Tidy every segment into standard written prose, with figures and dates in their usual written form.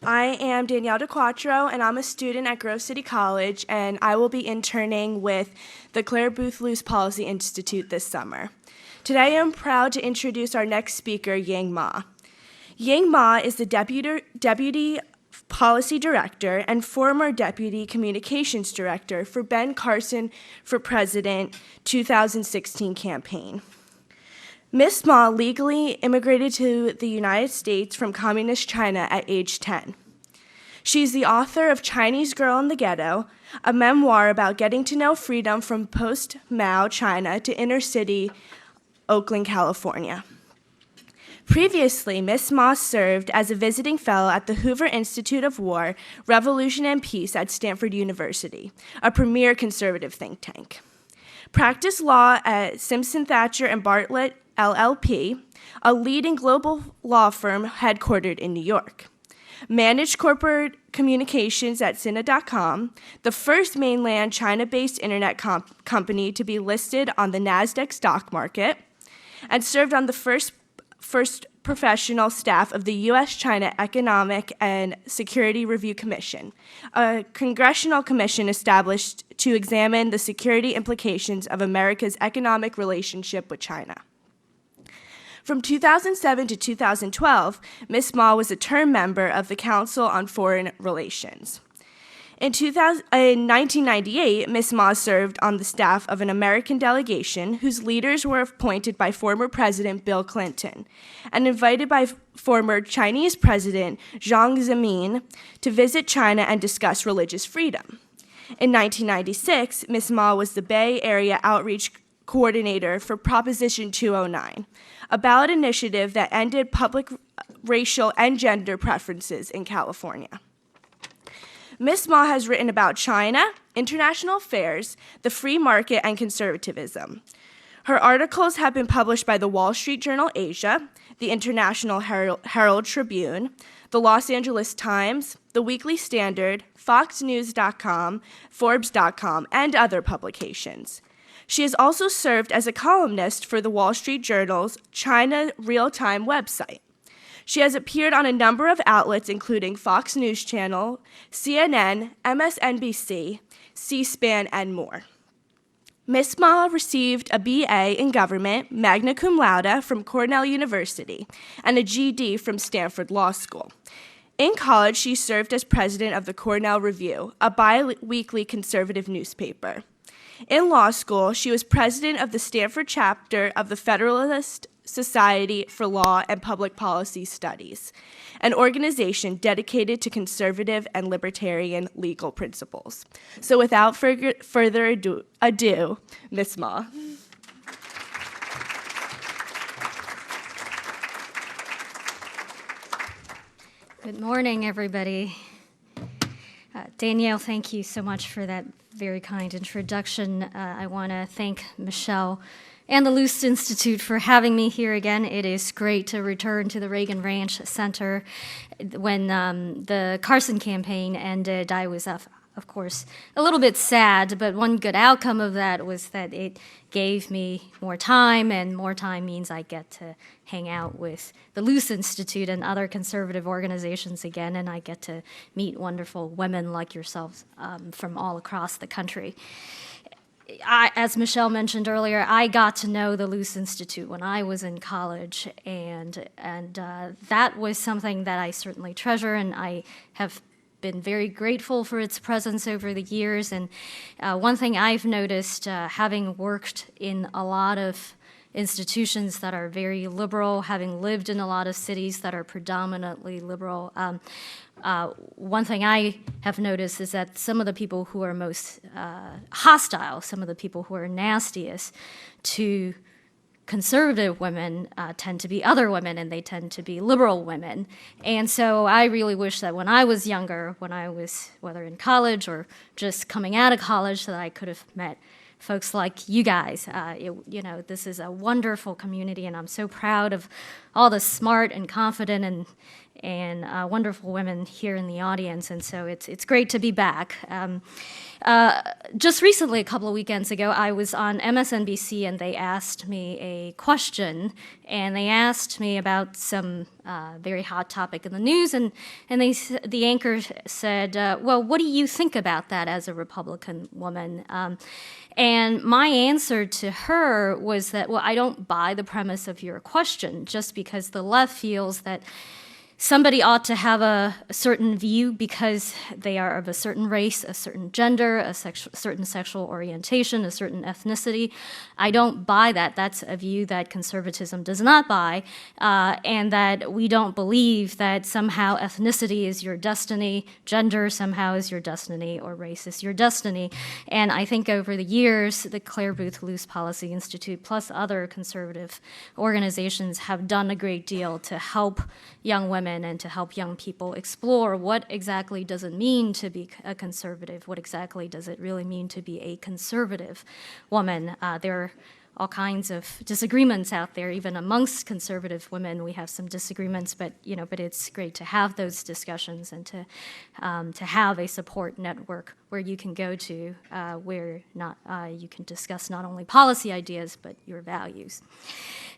I am Danielle DeQuattro, and I'm a student at Grove City College, and I will be interning with the Clare Booth-Luce Policy Institute this summer. Today, I'm proud to introduce our next speaker, Ying Ma. Ying Ma is the Deputy Policy Director and former Deputy Communications Director for Ben Carson for President 2016 campaign. Ms. Ma legally immigrated to the United States from communist China at age 10. She's the author of Chinese Girl in the Ghetto, a memoir about getting to know freedom from post-Mao China to inner city Oakland, California. Previously, Ms. Ma served as a visiting fellow at the Hoover Institute of War, Revolution and Peace at Stanford University, a premier conservative think tank. Practiced law at Simpson Thacher and Bartlett LLP, a leading global law firm headquartered in New York. Managed corporate communications at Sina.com, the first mainland China-based internet company to be listed on the NASDAQ stock market, and served on the first professional staff of the U.S.-China Economic and Security Review Commission, a congressional commission established to examine the security implications of America's economic relationship with China. From 2007 to 2012, Ms. Ma was a term member of the Council on Foreign Relations. In 1998, Ms. Ma served on the staff of an American delegation whose leaders were appointed by former President Bill Clinton and invited by former Chinese President Jiang Zemin to visit China and discuss religious freedom. In 1996, Ms. Ma was the Bay Area Outreach Coordinator for Proposition 209, a ballot initiative that ended public racial and gender preferences in California. Ms. Ma has written about China, international affairs, the free market, and conservatism. Her articles have been published by the Wall Street Journal Asia, the International Herald Tribune, the Los Angeles Times, the Weekly Standard, FoxNews.com, Forbes.com, and other publications. She has also served as a columnist for the Wall Street Journal's China Real-Time website. She has appeared on a number of outlets including Fox News Channel, CNN, MSNBC, C-SPAN, and more. Ms. Ma received a BA in government, magna cum laude from Cornell University, and a GD from Stanford Law School. In college, she served as president of the Cornell Review, a bi-weekly conservative newspaper. In law school, she was president of the Stanford chapter of the Federalist Society for Law and Public Policy Studies, an organization dedicated to conservative and libertarian legal principles. So without further ado, Ms. Ma. Good morning, everybody. Danielle, thank you so much for that very kind introduction. I want to thank Michelle and the Luce Institute for having me here again. It is great to return to the Reagan Ranch Center. When the Carson campaign ended, I was, of course, a little bit sad, but one good outcome of that was that it gave me more time, and more time means I get to hang out with the Luce Institute and other conservative organizations again, and I get to meet wonderful women like yourselves from all across the country. As Michelle mentioned earlier, I got to know the Luce Institute when I was in college, and that was something that I certainly treasure, and I have been very grateful for its presence over the years. And one thing I've noticed, having worked in a lot of institutions that are very liberal, having lived in a lot of cities that are predominantly liberal, one thing I have noticed is that some of the people who are most hostile, some of the people who are nastiest to conservative women tend to be other women, and they tend to be liberal women. And so I really wish that when I was younger, when I was whether in college or just coming out of college, that I could have met folks like you guys. This is a wonderful community, and I'm so proud of all the smart and confident and wonderful women here in the audience, and so it's great to be back. Just recently, a couple of weekends ago, I was on MSNBC, and they asked me a question, and they asked me about some very hot topic in the news, and the anchor said, well, what do you think about that as a Republican woman? And my answer to her was that, well, I don't buy the premise of your question, just because the left feels that somebody ought to have a certain view because they are of a certain race, a certain gender, a certain sexual orientation, a certain ethnicity. I don't buy that. That's a view that conservatism does not buy, and that we don't believe that somehow ethnicity is your destiny, gender somehow is your destiny, or race is your destiny. And I think over the years, the Clare Boothe Luce Policy Institute plus other conservative organizations have done a great deal to help young women and to help young people explore what exactly does it mean to be a conservative, what exactly does it really mean to be a conservative woman. There are all kinds of disagreements out there, even amongst conservative women. We have some disagreements, but it's great to have those discussions and to have a support network where you can go to, where you can discuss not only policy ideas but your values.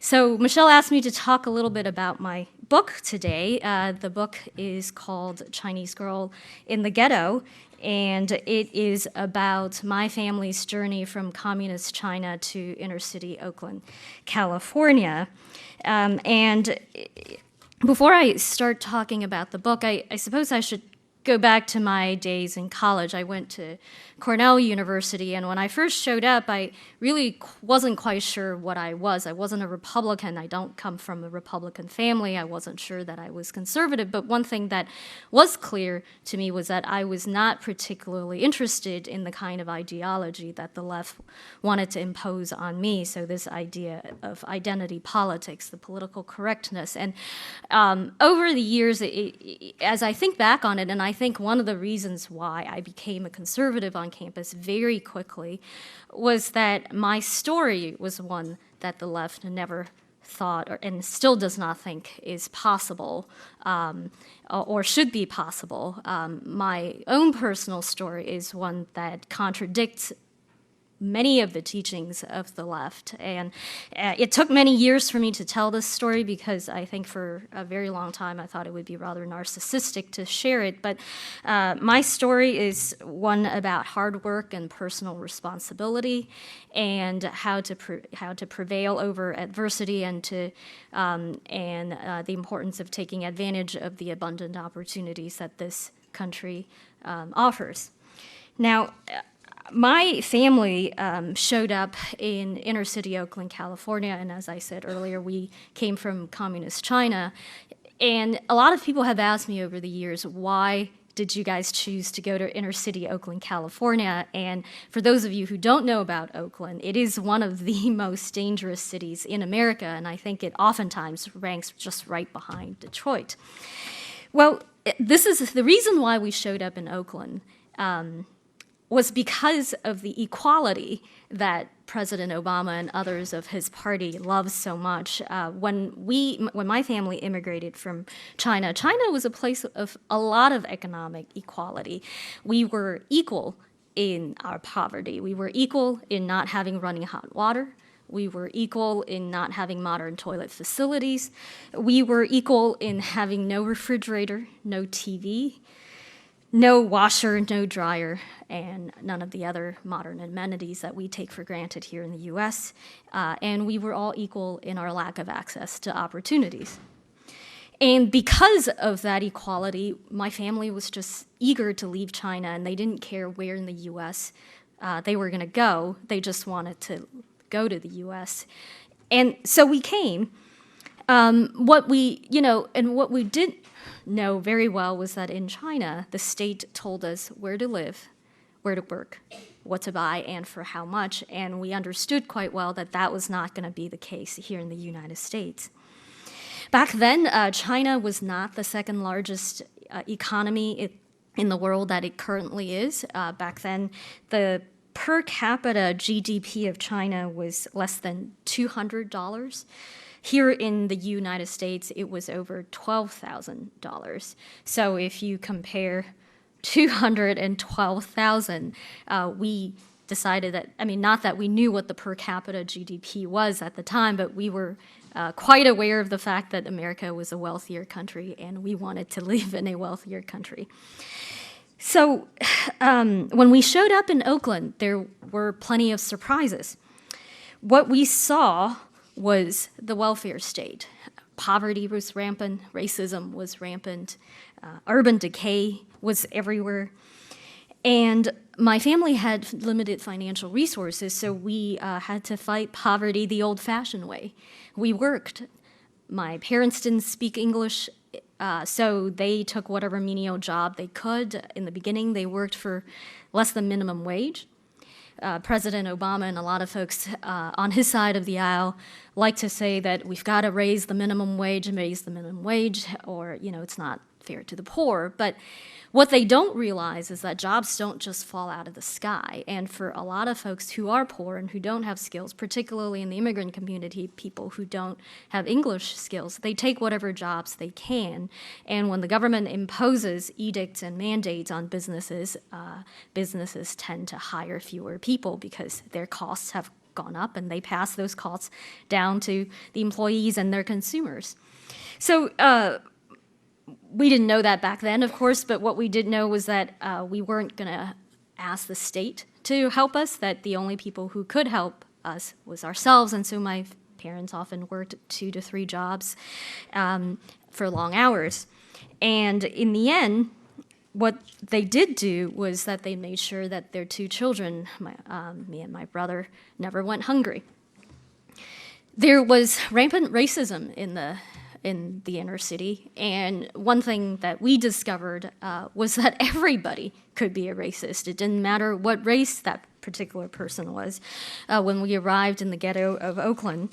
So Michelle asked me to talk a little bit about my book today. The book is called Chinese Girl in the Ghetto, and it is about my family's journey from communist China to inner city Oakland, California. And before I start talking about the book, I suppose I should go back to my days in college. I went to Cornell University, and when I first showed up, I really wasn't quite sure what I was. I wasn't a Republican. I don't come from a Republican family. I wasn't sure that I was conservative, but one thing that was clear to me was that I was not particularly interested in the kind of ideology that the left wanted to impose on me, so this idea of identity politics, the political correctness. And over the years, as I think back on it, and I think one of the reasons why I became a conservative on campus very quickly was that my story was one that the left never thought and still does not think is possible or should be possible. My own personal story is one that contradicts many of the teachings of the left. And it took many years for me to tell this story because I think for a very long time I thought it would be rather narcissistic to share it. But my story is one about hard work and personal responsibility and how to prevail over adversity and the importance of taking advantage of the abundant opportunities that this country offers. Now, my family showed up in inner city Oakland, California, and as I said earlier, we came from communist China. And a lot of people have asked me over the years, why did you guys choose to go to inner city Oakland, California? And for those of you who don't know about Oakland, it is one of the most dangerous cities in America, and I think it oftentimes ranks just right behind Detroit. Well, this is the reason why we showed up in Oakland. Was because of the equality that President Obama and others of his party love so much. When my family immigrated from China, China was a place of a lot of economic equality. We were equal in our poverty. We were equal in not having running hot water. We were equal in not having modern toilet facilities. We were equal in having no refrigerator, no TV, no washer, no dryer, and none of the other modern amenities that we take for granted here in the U.S. And we were all equal in our lack of access to opportunities. And because of that equality, my family was just eager to leave China, and they didn't care where in the U.S. They were going to go. They just wanted to go to the U.S. And so we came. What we did know very well was that in China, the state told us where to live, where to work, what to buy, and for how much, and we understood quite well that that was not going to be the case here in the United States. Back then, China was not the second largest economy in the world that it currently is. Back then, the per capita GDP of China was less than $200. Here in the United States, it was over $12,000. So if you compare 212,000, we decided that, I mean, not that we knew what the per capita GDP was at the time, but we were quite aware of the fact that America was a wealthier country and we wanted to live in a wealthier country. So when we showed up in Oakland, there were plenty of surprises. What we saw was the welfare state. Poverty was rampant, racism was rampant, urban decay was everywhere. And my family had limited financial resources, so we had to fight poverty the old-fashioned way. We worked. My parents didn't speak English, so they took whatever menial job they could. In the beginning, they worked for less than minimum wage. President Obama and a lot of folks on his side of the aisle like to say that we've got to raise the minimum wage, or, it's not fair to the poor. But what they don't realize is that jobs don't just fall out of the sky. And for a lot of folks who are poor and who don't have skills, particularly in the immigrant community, people who don't have English skills, they take whatever jobs they can. And when the government imposes edicts and mandates on businesses, businesses tend to hire fewer people because their costs have gone up, and they pass those costs down to the employees and their consumers. So we didn't know that back then, of course, but what we did know was that we weren't going to ask the state to help us, that the only people who could help us was ourselves. And so my parents often worked 2 to 3 jobs for long hours. And in the end, what they did do was that they made sure that their 2 children, me and my brother, never went hungry. There was rampant racism in the inner city, and one thing that we discovered was that everybody could be a racist. It didn't matter what race that particular person was. When we arrived in the ghetto of Oakland,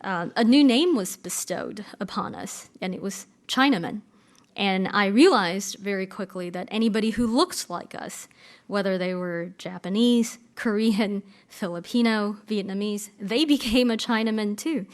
a new name was bestowed upon us, and it was Chinaman. And I realized very quickly that anybody who looked like us, whether they were Japanese, Korean, Filipino, Vietnamese, they became a Chinaman too.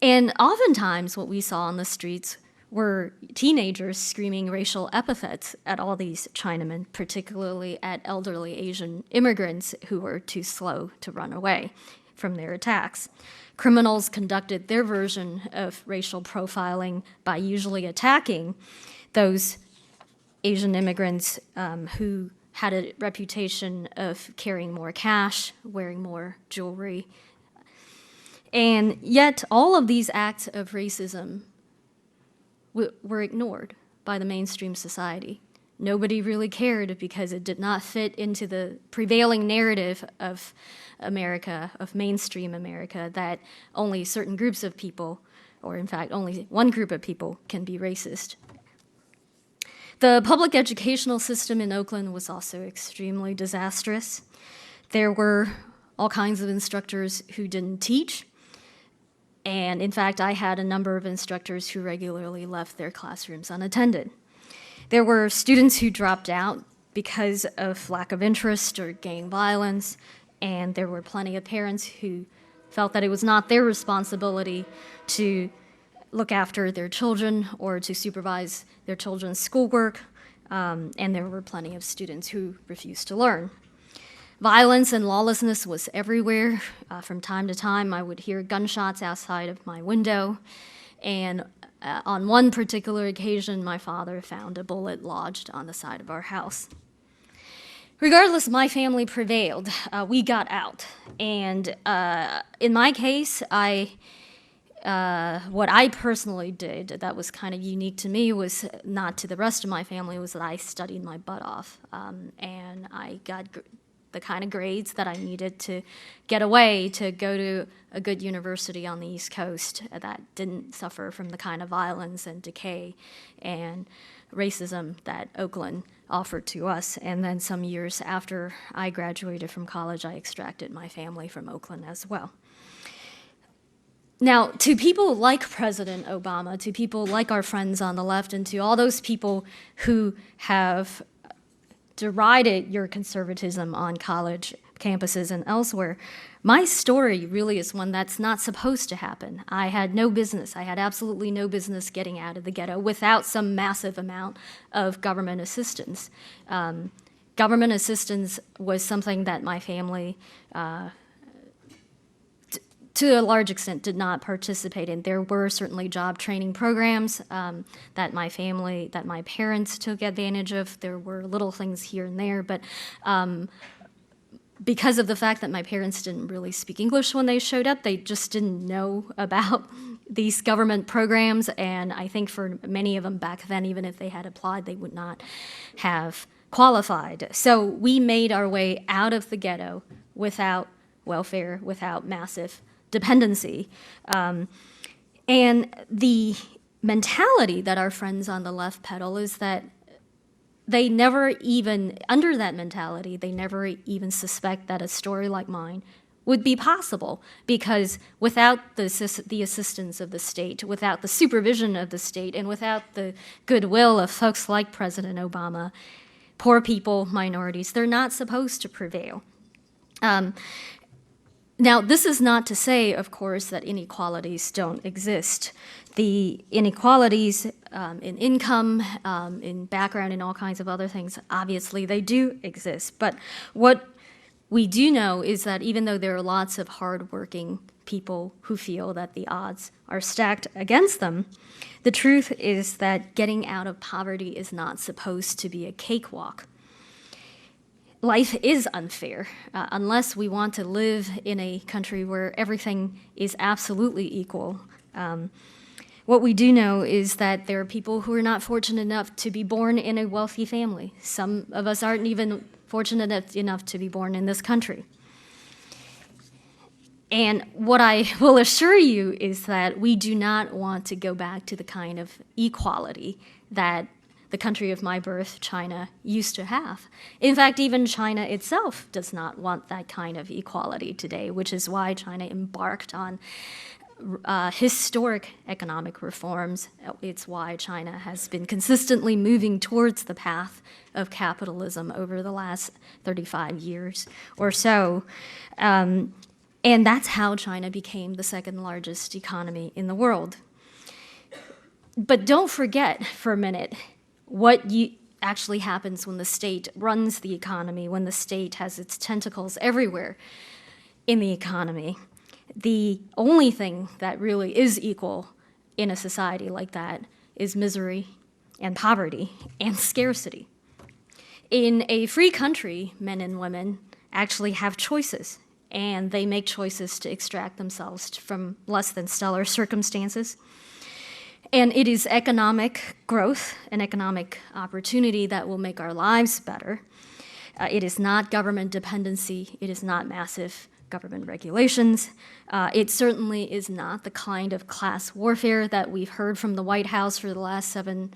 And oftentimes what we saw on the streets were teenagers screaming racial epithets at all these Chinamen, particularly at elderly Asian immigrants who were too slow to run away from their attacks. Criminals conducted their version of racial profiling by usually attacking those Asian immigrants who had a reputation of carrying more cash, wearing more jewelry. And yet all of these acts of racism were ignored by the mainstream society. Nobody really cared because it did not fit into the prevailing narrative of America, of mainstream America, that only certain groups of people, or in fact only one group of people, can be racist. The public educational system in Oakland was also extremely disastrous. There were all kinds of instructors who didn't teach. And in fact, I had a number of instructors who regularly left their classrooms unattended. There were students who dropped out because of lack of interest or gang violence, and there were plenty of parents who felt that it was not their responsibility to look after their children or to supervise their children's schoolwork, and there were plenty of students who refused to learn. Violence and lawlessness was everywhere. From time to time, I would hear gunshots outside of my window, and on one particular occasion, my father found a bullet lodged on the side of our house. Regardless, my family prevailed. We got out, and in my case, what I personally did that was kind of unique to me was not to the rest of my family, was that I studied my butt off, and I got the kind of grades that I needed to get away to go to a good university on the East Coast that didn't suffer from the kind of violence and decay and racism that Oakland offered to us. And then some years after I graduated from college, I extracted my family from Oakland as well. Now, to people like President Obama, to people like our friends on the left, and to all those people who have derided your conservatism on college campuses and elsewhere. My story really is one that's not supposed to happen. I had absolutely no business getting out of the ghetto without some massive amount of government assistance. Government assistance was something that my family, to a large extent, did not participate in. There were certainly job training programs that my parents took advantage of. There were little things here and there, but because of the fact that my parents didn't really speak English when they showed up, they just didn't know about these government programs, and I think for many of them back then, even if they had applied, they would not have qualified. So we made our way out of the ghetto without welfare, without massive dependency. And the mentality that our friends on the left peddle is that they never even, under that mentality, they never even suspect that a story like mine would be possible, because without the assistance of the state, without the supervision of the state, and without the goodwill of folks like President Obama, poor people, minorities, they're not supposed to prevail. Now, this is not to say, of course, that inequalities don't exist. The inequalities in income, in background, and all kinds of other things, obviously they do exist. But what we do know is that even though there are lots of hardworking people who feel that the odds are stacked against them, the truth is that getting out of poverty is not supposed to be a cakewalk. Life is unfair, unless we want to live in a country where everything is absolutely equal. What we do know is that there are people who are not fortunate enough to be born in a wealthy family. Some of us aren't even fortunate enough to be born in this country. And what I will assure you is that we do not want to go back to the kind of equality that the country of my birth, China, used to have. In fact, even China itself does not want that kind of equality today, which is why China embarked on historic economic reforms. It's why China has been consistently moving towards the path of capitalism over the last 35 years or so. And that's how China became the second largest economy in the world. But don't forget for a minute what actually happens when the state runs the economy, when the state has its tentacles everywhere in the economy. The only thing that really is equal in a society like that is misery and poverty and scarcity. In a free country, men and women actually have choices, and they make choices to extract themselves from less than stellar circumstances. And it is economic growth and economic opportunity that will make our lives better. It is not government dependency. It is not massive government regulations. It certainly is not the kind of class warfare that we've heard from the White House for the last 7+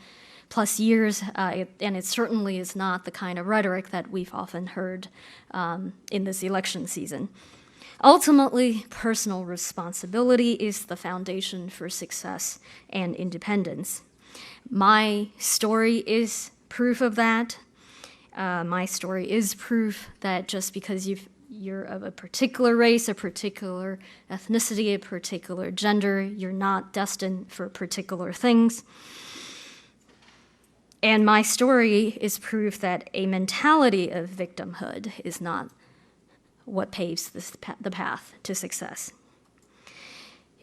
years, and it certainly is not the kind of rhetoric that we've often heard in this election season. Ultimately, personal responsibility is the foundation for success and independence. My story is proof of that. My story is proof that just because you're of a particular race, a particular ethnicity, a particular gender, you're not destined for particular things. And my story is proof that a mentality of victimhood is not what paves the path to success.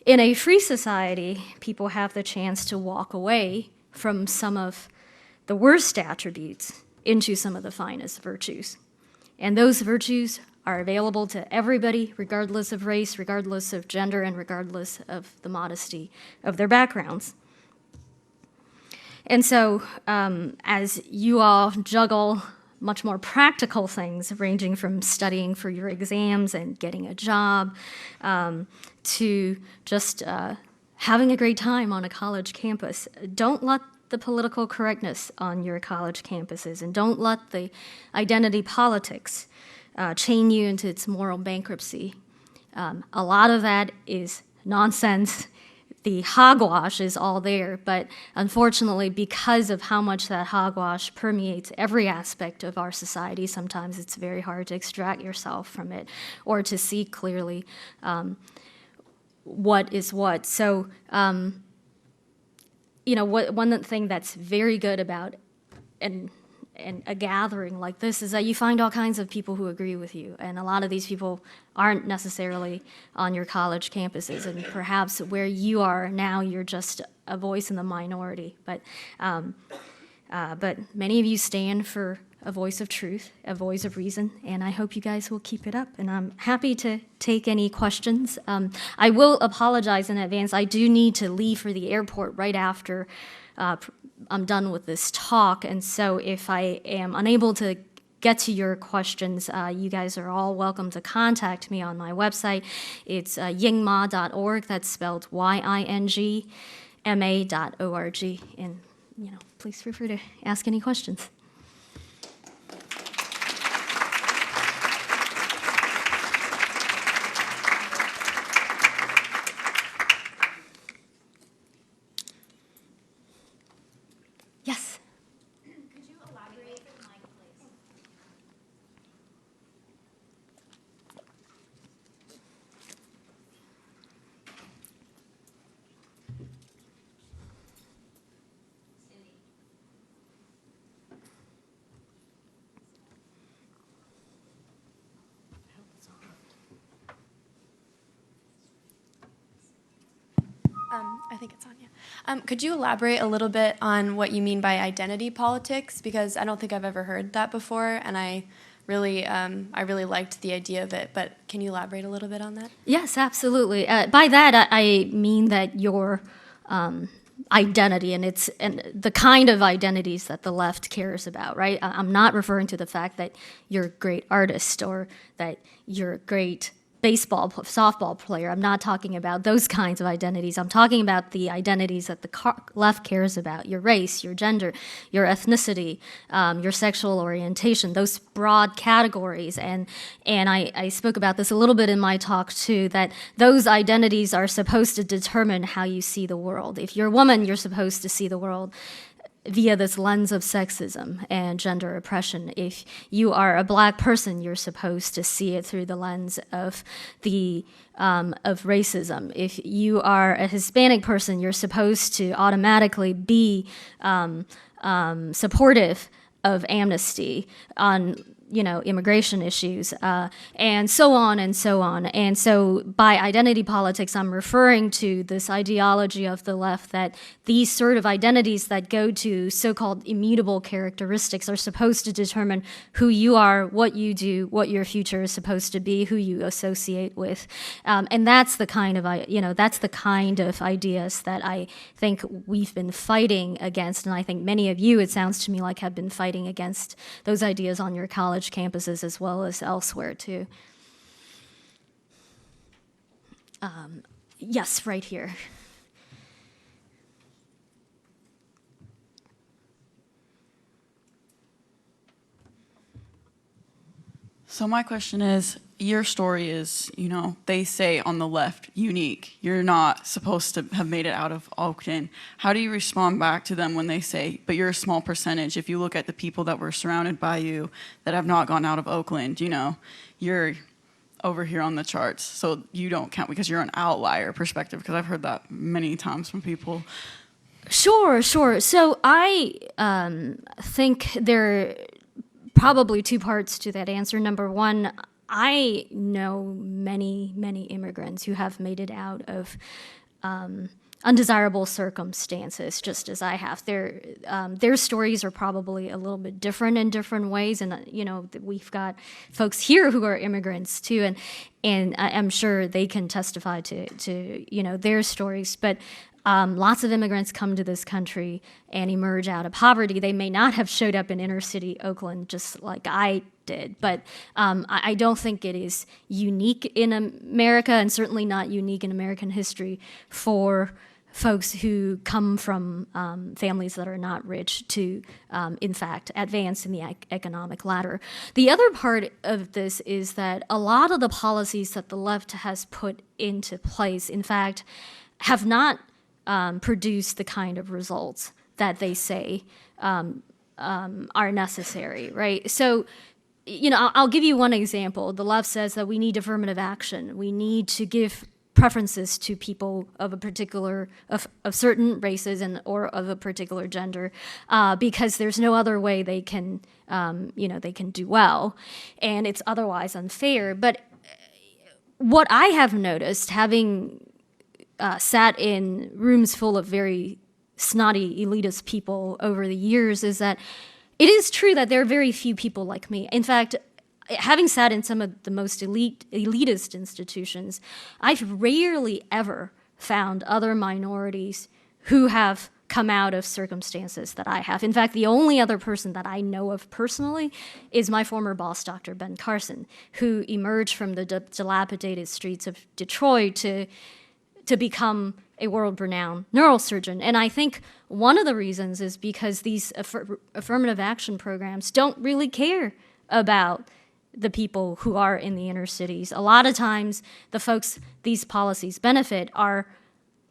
In a free society, people have the chance to walk away from some of the worst attributes into some of the finest virtues. And those virtues are available to everybody, regardless of race, regardless of gender, and regardless of the modesty of their backgrounds. And so, as you all juggle much more practical things, ranging from studying for your exams and getting a job, to just having a great time on a college campus, don't let the political correctness on your college campuses, and don't let the identity politics chain you into its moral bankruptcy. A lot of that is nonsense. the hogwash is all there, but unfortunately, because of how much that hogwash permeates every aspect of our society, sometimes it's very hard to extract yourself from it or to see clearly what is what. So, one thing that's very good about and a gathering like this is that you find all kinds of people who agree with you, and a lot of these people aren't necessarily on your college campuses, and perhaps where you are now, you're just a voice in the minority. But many of you stand for a voice of truth, a voice of reason, and I hope you guys will keep it up. And I'm happy to take any questions. I will apologize in advance. I do need to leave for the airport right after I'm done with this talk, and so if I am unable to get to your questions, you guys are all welcome to contact me on my website. It's yingma.org. That's spelled YINGMA.org. And please feel free to ask any questions. Yes. Could you elaborate, Mike, please? I think it's on, yeah. Could you elaborate a little bit on what you mean by identity politics? Because I don't think I've ever heard that before, and I really liked the idea of it. But can you elaborate a little bit on that? Yes, absolutely. By that, I mean that your identity, and the kind of identities that the left cares about, right? I'm not referring to the fact that you're a great artist or that you're a great softball player. I'm not talking about those kinds of identities. I'm talking about the identities that the left cares about: your race, your gender, your ethnicity, your sexual orientation, those broad categories. And I spoke about this a little bit in my talk too, that those identities are supposed to determine how you see the world. If you're a woman, you're supposed to see the world via this lens of sexism and gender oppression. If you are a black person, you're supposed to see it through the lens of of racism. If you are a Hispanic person, you're supposed to automatically be supportive of amnesty on immigration issues, and so on and so on. And so by identity politics, I'm referring to this ideology of the left that these sort of identities that go to so-called immutable characteristics are supposed to determine who you are, what you do, what your future is supposed to be, who you associate with. And that's the kind of, ideas that I think we've been fighting against. And I think many of you, it sounds to me like, have been fighting against those ideas on your college campuses as well as elsewhere too. Yes, right here. So my question is, your story is, they say on the left, unique. You're not supposed to have made it out of Oakton. How do you respond back to them when they say, but you're a small percentage? If you look at the people that were surrounded by you that have not gone out of Oakland, you're over here on the charts. So you don't count because you're an outlier perspective, because I've heard that many times from people. Sure. So I think there are probably two parts to that answer. Number one, I know many, many immigrants who have made it out of undesirable circumstances, just as I have. Their stories are probably a little bit different in different ways, and we've got folks here who are immigrants too, and I'm sure they can testify to their stories. But lots of immigrants come to this country and emerge out of poverty. They may not have showed up in inner city Oakland just like I did, but I don't think it is unique in America, and certainly not unique in American history, for folks who come from families that are not rich to, in fact, advance in the economic ladder. The other part of this is that a lot of the policies that the left has put into place, in fact, have not produce the kind of results that they say are necessary, right? So, I'll give you one example. The left says that we need affirmative action. We need to give preferences to people of a particular, of certain races or of a particular gender, because there's no other way they can, they can do well, and it's otherwise unfair. But what I have noticed, having sat in rooms full of very snotty elitist people over the years, is that it is true that there are very few people like me. In fact, having sat in some of the most elitist institutions, I've rarely ever found other minorities who have come out of circumstances that I have. In fact, the only other person that I know of personally is my former boss, Dr. Ben Carson, who emerged from the dilapidated streets of Detroit to become a world-renowned neurosurgeon. And I think one of the reasons is because these affirmative action programs don't really care about the people who are in the inner cities. A lot of times, the folks these policies benefit are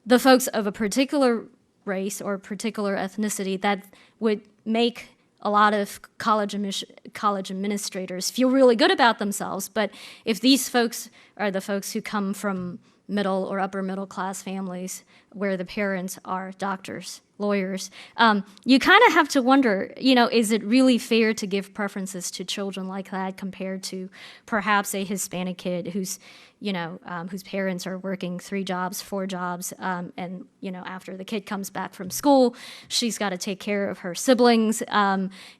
the folks of a particular race or particular ethnicity that would make a lot of college administrators feel really good about themselves. But if these folks are the folks who come from middle or upper middle class families where the parents are doctors, lawyers, you kind of have to wonder, is it really fair to give preferences to children like that compared to perhaps a Hispanic kid whose parents are working 3 jobs, 4 jobs, and after the kid comes back from school, she's got to take care of her siblings,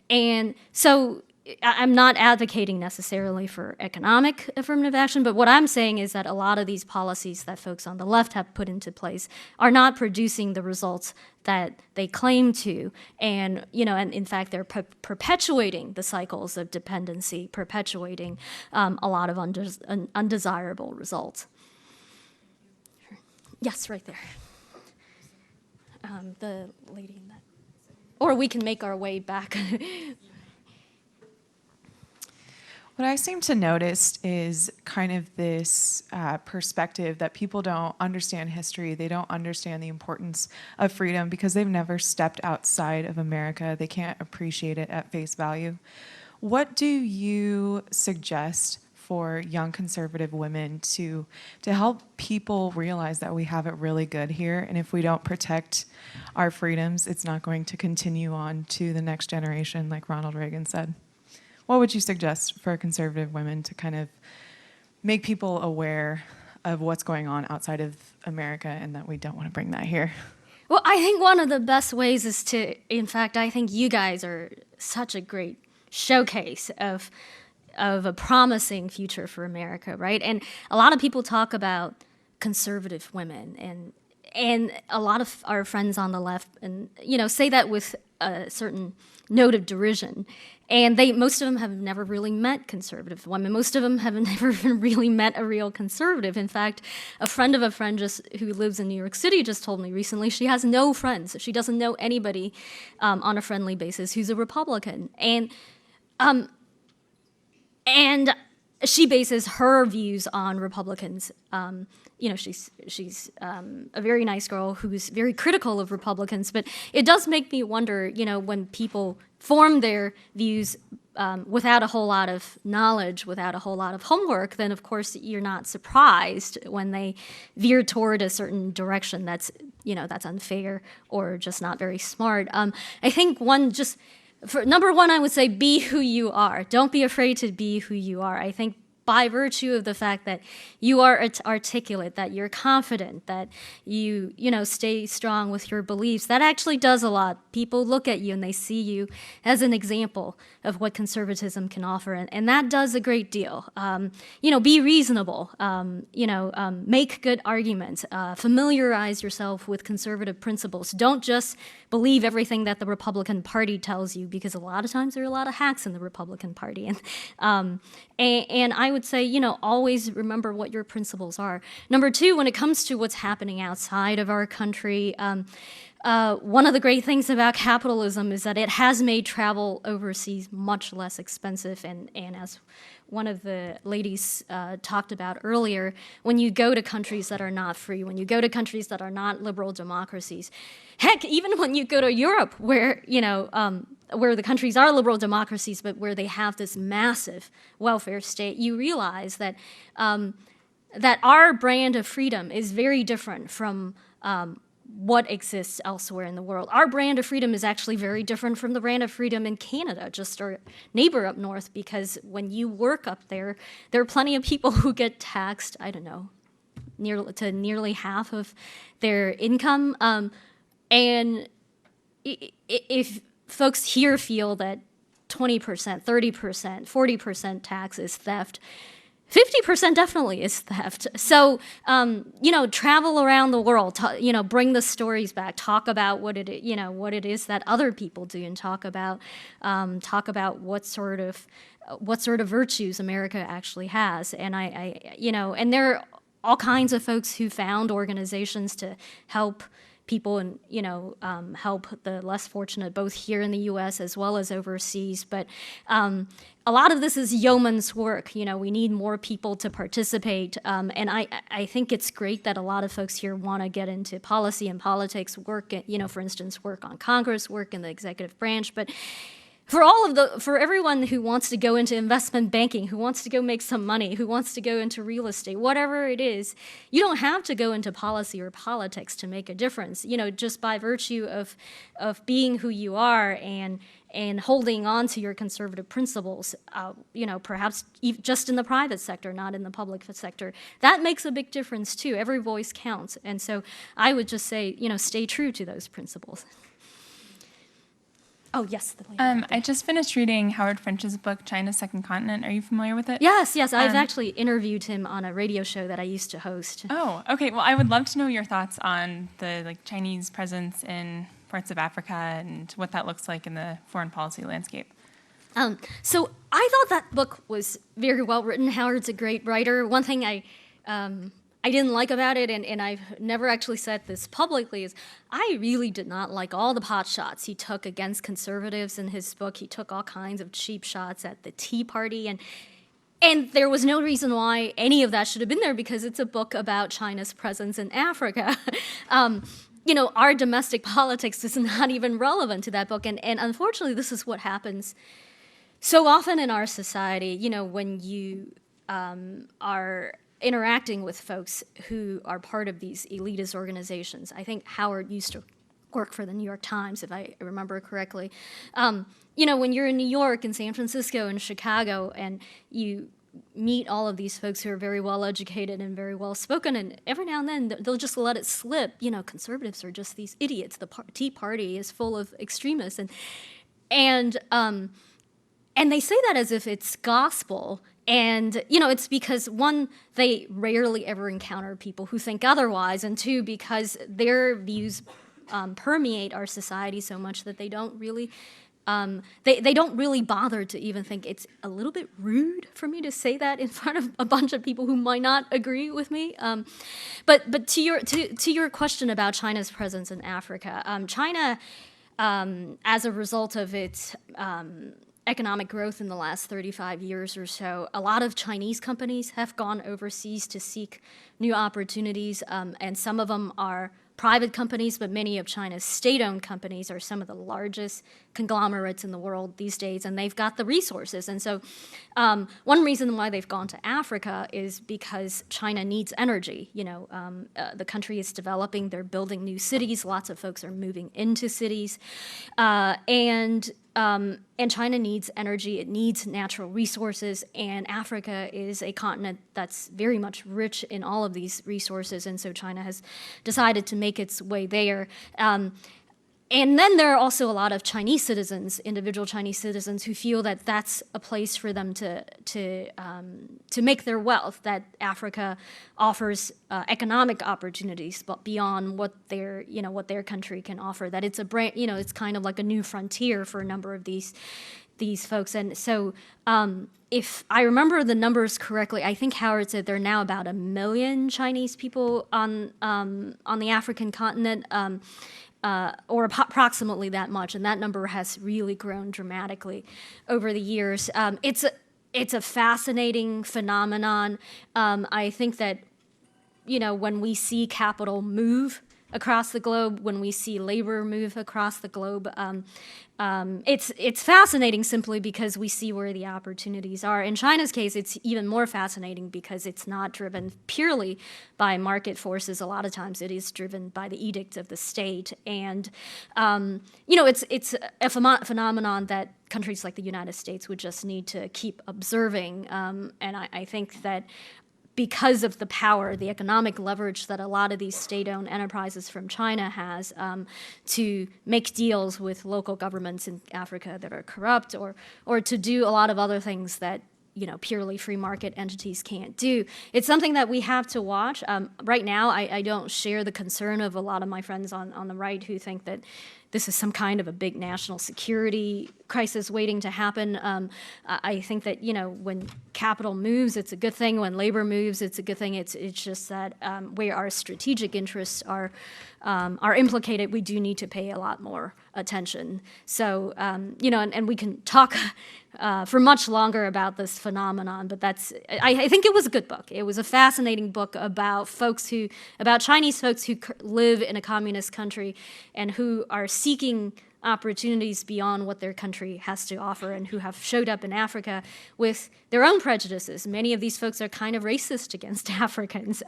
and so I'm not advocating necessarily for economic affirmative action, but what I'm saying is that a lot of these policies that folks on the left have put into place are not producing the results that they claim to, and and in fact they're perpetuating the cycles of dependency, perpetuating a lot of undesirable results. Yes, right there. The lady in that, or we can make our way back. What I seem to notice is kind of this perspective that people don't understand history. They don't understand the importance of freedom because they've never stepped outside of America. They can't appreciate it at face value. What do you suggest for young conservative women to help people realize that we have it really good here, and if we don't protect our freedoms, it's not going to continue on to the next generation, like Ronald Reagan said? What would you suggest for conservative women to kind of make people aware of what's going on outside of America and that we don't want to bring that here? Well, I think one of the best ways is to, in fact, I think you guys are such a great showcase of a promising future for America, right? And a lot of people talk about conservative women, and a lot of our friends on the left, and say that with a certain note of derision. And most of them have never really met conservative women. Most of them have never even really met a real conservative. In fact, a friend of a friend who lives in New York City just told me recently she has no friends. She doesn't know anybody on a friendly basis who's a Republican. And she bases her views on Republicans. She's a very nice girl who's very critical of Republicans, but it does make me wonder, when people form their views without a whole lot of knowledge, without a whole lot of homework, then of course you're not surprised when they veer toward a certain direction that's unfair or just not very smart. I think number one, I would say be who you are. Don't be afraid to be who you are. I think by virtue of the fact that you are articulate, that you're confident, that you stay strong with your beliefs, that actually does a lot. People look at you and they see you as an example of what conservatism can offer, and that does a great deal. Be reasonable, make good arguments, familiarize yourself with conservative principles. Don't just believe everything that the Republican Party tells you, because a lot of times there are a lot of hacks in the Republican Party. And I would say, always remember what your principles are. Number two, when it comes to what's happening outside of our country, one of the great things about capitalism is that it has made travel overseas much less expensive. And as one of the ladies talked about earlier, when you go to countries that are not free, when you go to countries that are not liberal democracies, heck, even when you go to Europe, where where the countries are liberal democracies, but where they have this massive welfare state, you realize that that our brand of freedom is very different from what exists elsewhere in the world. Our brand of freedom is actually very different from the brand of freedom in Canada, just our neighbor up north, because when you work up there, there are plenty of people who get taxed, I don't know, nearly half of their income. And if folks here feel that 20%, 30%, 40% tax is theft, 50% definitely is theft. So, travel around the world, bring the stories back, talk about what it is that other people do, and talk about what sort of virtues America actually has. And and there are all kinds of folks who found organizations to help people and help the less fortunate, both here in the U.S. as well as overseas. But a lot of this is yeoman's work. We need more people to participate. And I think it's great that a lot of folks here want to get into policy and politics, work, for instance, work on Congress, work in the executive branch. But for everyone who wants to go into investment banking, who wants to go make some money, who wants to go into real estate, whatever it is, you don't have to go into policy or politics to make a difference. Just by virtue of being who you are and holding on to your conservative principles, perhaps just in the private sector, not in the public sector, that makes a big difference too. Every voice counts. And so I would just say, stay true to those principles. Oh, yes. The lady. I just finished reading Howard French's book, China's Second Continent. Are you familiar with it? Yes. I've actually interviewed him on a radio show that I used to host. Oh, okay. Well, I would love to know your thoughts on the Chinese presence in parts of Africa and what that looks like in the foreign policy landscape. So I thought that book was very well written. Howard's a great writer. One thing I didn't like about it, and I've never actually said this publicly, is I really did not like all the pot shots he took against conservatives in his book. He took all kinds of cheap shots at the Tea Party, and there was no reason why any of that should have been there, because it's a book about China's presence in Africa. Our domestic politics is not even relevant to that book, and unfortunately this is what happens so often in our society, when you are interacting with folks who are part of these elitist organizations. I think Howard used to work for the New York Times, if I remember correctly. When you're in New York and San Francisco and Chicago, and you meet all of these folks who are very well educated and very well spoken, and every now and then they'll just let it slip. Conservatives are just these idiots. The Tea Party is full of extremists, and they say that as if it's gospel. And, it's because, one, they rarely ever encounter people who think otherwise, and two, because their views permeate our society so much that they don't really they don't really bother to even think it's a little bit rude for me to say that in front of a bunch of people who might not agree with me. But to your question about China's presence in Africa, China, as a result of its economic growth in the last 35 years or so, a lot of Chinese companies have gone overseas to seek new opportunities, and some of them are private companies, but many of China's state-owned companies are some of the largest conglomerates in the world these days, and they've got the resources. And so one reason why they've gone to Africa is because China needs energy. The country is developing, they're building new cities, lots of folks are moving into cities, and China needs energy, it needs natural resources, and Africa is a continent that's very much rich in all of these resources, and so China has decided to make its way there. And then there are also a lot of Chinese citizens, individual Chinese citizens, who feel that that's a place for them to make their wealth, that Africa offers economic opportunities, but beyond what their country can offer. That it's it's kind of like a new frontier for a number of these folks. And so, if I remember the numbers correctly, I think Howard said there are now about 1 million Chinese people on the African continent. or approximately that much, and that number has really grown dramatically over the years. It's a fascinating phenomenon. I think that, when we see capital move across the globe, when we see labor move across the globe, it's fascinating simply because we see where the opportunities are. In China's case, it's even more fascinating because it's not driven purely by market forces. A lot of times it is driven by the edict of the state. And, it's a phenomenon that countries like the United States would just need to keep observing. And I think that because of the power, the economic leverage that a lot of these state-owned enterprises from China has to make deals with local governments in Africa that are corrupt, or to do a lot of other things that purely free market entities can't do. It's something that we have to watch. Right now, I don't share the concern of a lot of my friends on the right who think that this is some kind of a big national security crisis waiting to happen. I think that when capital moves, it's a good thing. When labor moves, it's a good thing. It's just that where our strategic interests are implicated, we do need to pay a lot more attention. So and we can talk for much longer about this phenomenon. But I think it was a good book. It was a fascinating book about Chinese folks who live in a communist country and who are seeking opportunities beyond what their country has to offer, and who have showed up in Africa with their own prejudices. Many of these folks are kind of racist against Africans,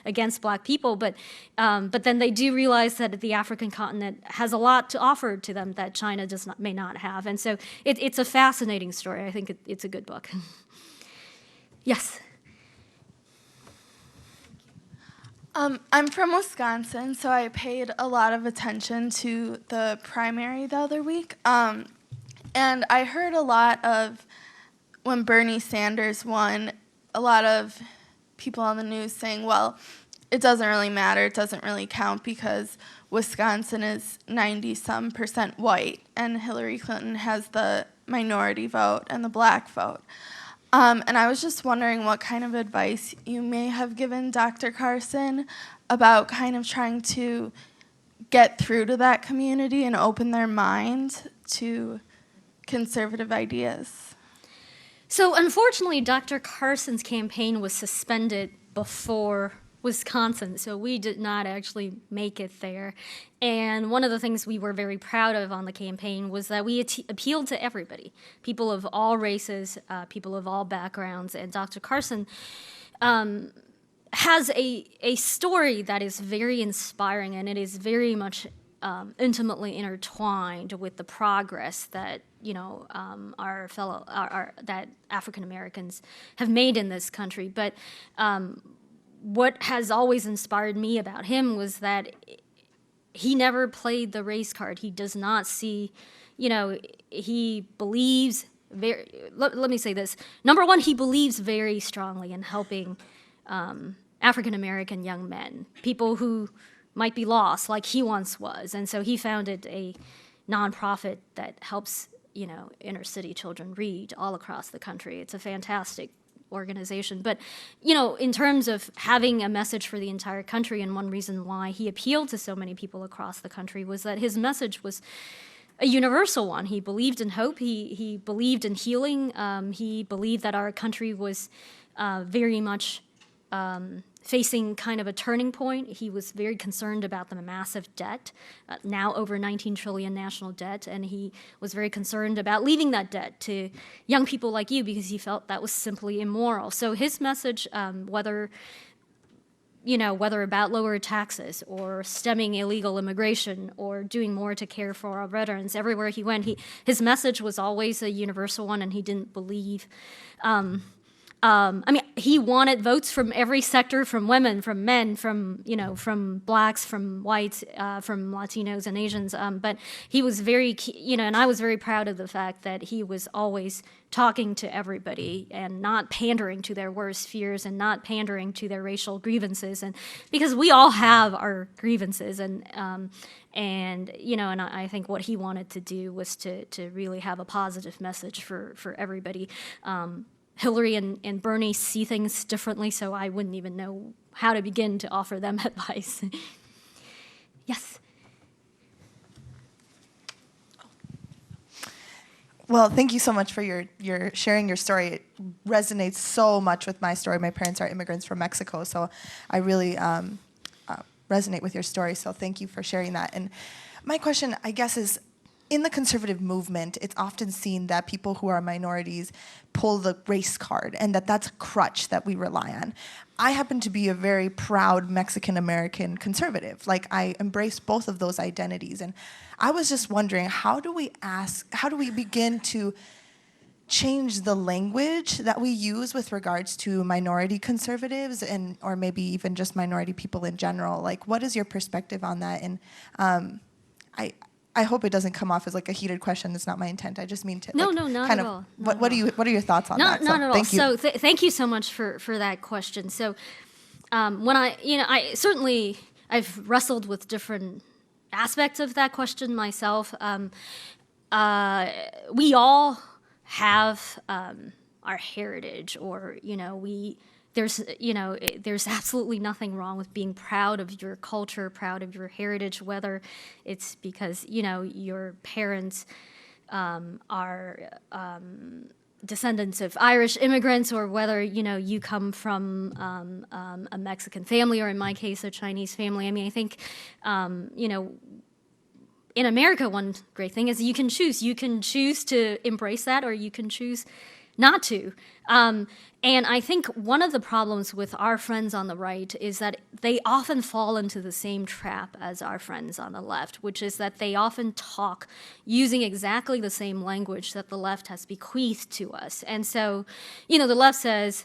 against Black people, but then they do realize that the African continent has a lot to offer to them that China may not have. And so it's a fascinating story. I think it's a good book. Yes. I'm from Wisconsin, so I paid a lot of attention to the primary the other week. And I heard a lot of, when Bernie Sanders won, a lot of people on the news saying, well, it doesn't really matter, it doesn't really count because Wisconsin is 90-some% white and Hillary Clinton has the minority vote and the Black vote. And I was just wondering what kind of advice you may have given Dr. Carson about kind of trying to get through to that community and open their mind to conservative ideas. So unfortunately, Dr. Carson's campaign was suspended before Wisconsin, so we did not actually make it there. And one of the things we were very proud of on the campaign was that we appealed to everybody, people of all races, people of all backgrounds, and Dr. Carson has a story that is very inspiring, and it is very much intimately intertwined with the progress that that African Americans have made in this country. But what has always inspired me about him was that he never played the race card. He does not see, he believes let me say this. Number one, he believes very strongly in helping African American young men, people who might be lost like he once was. And so he founded a nonprofit that helps, inner city children read all across the country. It's a fantastic organization. But, in terms of having a message for the entire country, and one reason why he appealed to so many people across the country was that his message was a universal one. He believed in hope. He believed in healing. He believed that our country was very much facing kind of a turning point. He was very concerned about the massive debt, now over 19 trillion national debt, and he was very concerned about leaving that debt to young people like you because he felt that was simply immoral. So his message, whether about lower taxes or stemming illegal immigration or doing more to care for our veterans, everywhere he went, his message was always a universal one, and he didn't believe he wanted votes from every sector, from women, from men, from blacks, from whites, from Latinos and Asians. But he was very, and I was very proud of the fact that he was always talking to everybody and not pandering to their worst fears and not pandering to their racial grievances. And because we all have our grievances, and I think what he wanted to do was to really have a positive message for everybody. Hillary and Bernie see things differently, so I wouldn't even know how to begin to offer them advice. Yes? Well, thank you so much for your sharing your story. It resonates so much with my story. My parents are immigrants from Mexico, so I really resonate with your story. So thank you for sharing that. And my question, I guess, is in the conservative movement, it's often seen that people who are minorities pull the race card and that that's a crutch that we rely on. I happen to be a very proud Mexican-American conservative. Like, I embrace both of those identities. And I was just wondering, how do we begin to change the language that we use with regards to minority conservatives and or maybe even just minority people in general? Like, what is your perspective on that? And I hope it doesn't come off as like a heated question. That's not my intent. I just mean to No, like, no, not kind at of all. what are your thoughts on that? Not at all. Thank you. So thank you so much for that question. So when I certainly I've wrestled with different aspects of that question myself. We all have our heritage, or there's absolutely nothing wrong with being proud of your culture, proud of your heritage, whether it's because your parents are descendants of Irish immigrants, or whether you come from a Mexican family, or in my case a Chinese family. I mean, I think in America, one great thing is you can choose. You can choose to embrace that, or you can choose not to. And I think one of the problems with our friends on the right is that they often fall into the same trap as our friends on the left, which is that they often talk using exactly the same language that the left has bequeathed to us. And so, the left says,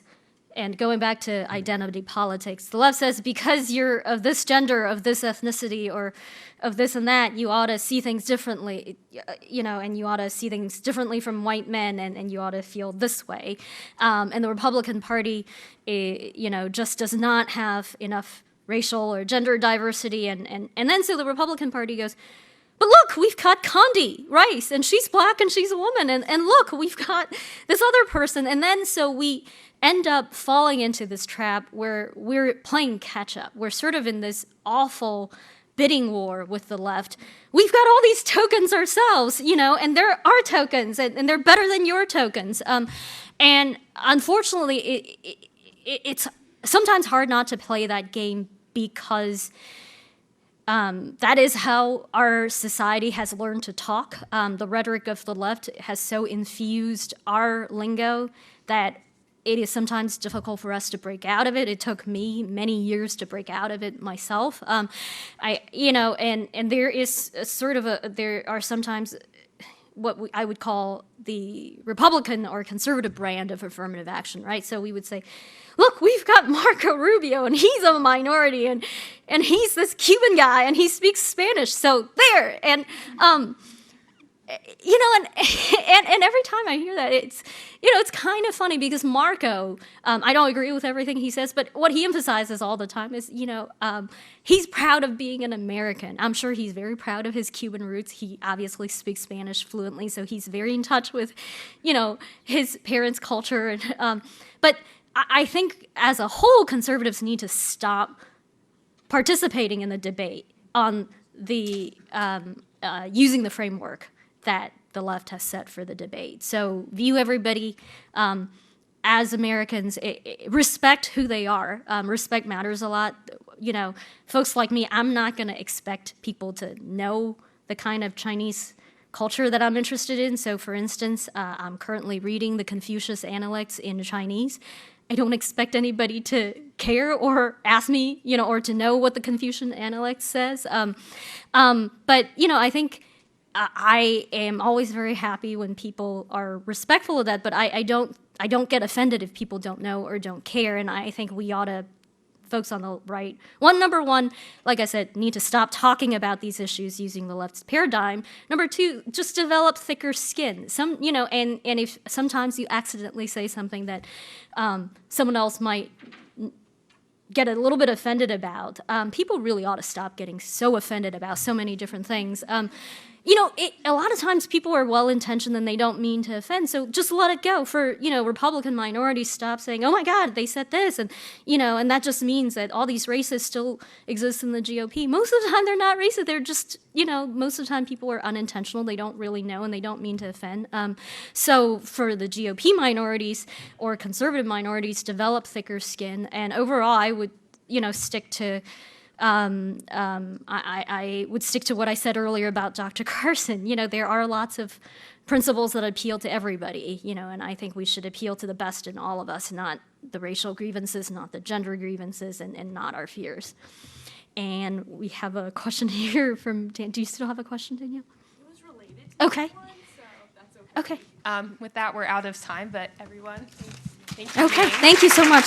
and going back to identity politics, the left says because you're of this gender, of this ethnicity, or of this and that, you ought to see things differently, and you ought to see things differently from white men, and you ought to feel this way. And the Republican Party, just does not have enough racial or gender diversity. And then so the Republican Party goes, but look, we've got Condi Rice, and she's black and she's a woman, and look, we've got this other person. And then so we end up falling into this trap where we're playing catch up. We're sort of in this awful bidding war with the left. We've got all these tokens ourselves, and they're our tokens, and they're better than your tokens. And unfortunately, it's sometimes hard not to play that game because that is how our society has learned to talk. The rhetoric of the left has so infused our lingo that it is sometimes difficult for us to break out of it. It took me many years to break out of it myself. And there is there are sometimes what I would call the Republican or conservative brand of affirmative action, right? So we would say, look, we've got Marco Rubio, and he's a minority, and he's this Cuban guy, and he speaks Spanish, so there. And and every time I hear that, it's kind of funny because Marco, I don't agree with everything he says, but what he emphasizes all the time is, he's proud of being an American. I'm sure he's very proud of his Cuban roots. He obviously speaks Spanish fluently, so he's very in touch with, his parents' culture. And but I think as a whole, conservatives need to stop participating in the debate on the using the framework that the left has set for the debate. So view everybody as Americans, respect who they are. Respect matters a lot. Folks like me, I'm not going to expect people to know the kind of Chinese culture that I'm interested in. So for instance, I'm currently reading the Confucius Analects in Chinese. I don't expect anybody to care or ask me, or to know what the Confucian Analect says. But, I think I am always very happy when people are respectful of that, but I don't get offended if people don't know or don't care, and I think we ought to, folks on the right, number one, like I said, need to stop talking about these issues using the left's paradigm. Number two, just develop thicker skin. And if sometimes you accidentally say something that someone else might get a little bit offended about, people really ought to stop getting so offended about so many different things. a lot of times people are well-intentioned and they don't mean to offend, so just let it go. For, Republican minorities, stop saying, oh my God, they said this, and, and that just means that all these racists still exist in the GOP. Most of the time they're not racist, they're just, most of the time people are unintentional, they don't really know, and they don't mean to offend. So for the GOP minorities or conservative minorities, develop thicker skin, and overall I would, stick to I would stick to what I said earlier about Dr. Carson. There are lots of principles that appeal to everybody, and I think we should appeal to the best in all of us, not the racial grievances, not the gender grievances, and not our fears. And we have a question here from Dan. Do you still have a question, Danielle? It was related to Okay. this one, so that's okay. Okay. With that, we're out of time, but everyone, thank you. Okay. Thank you so much.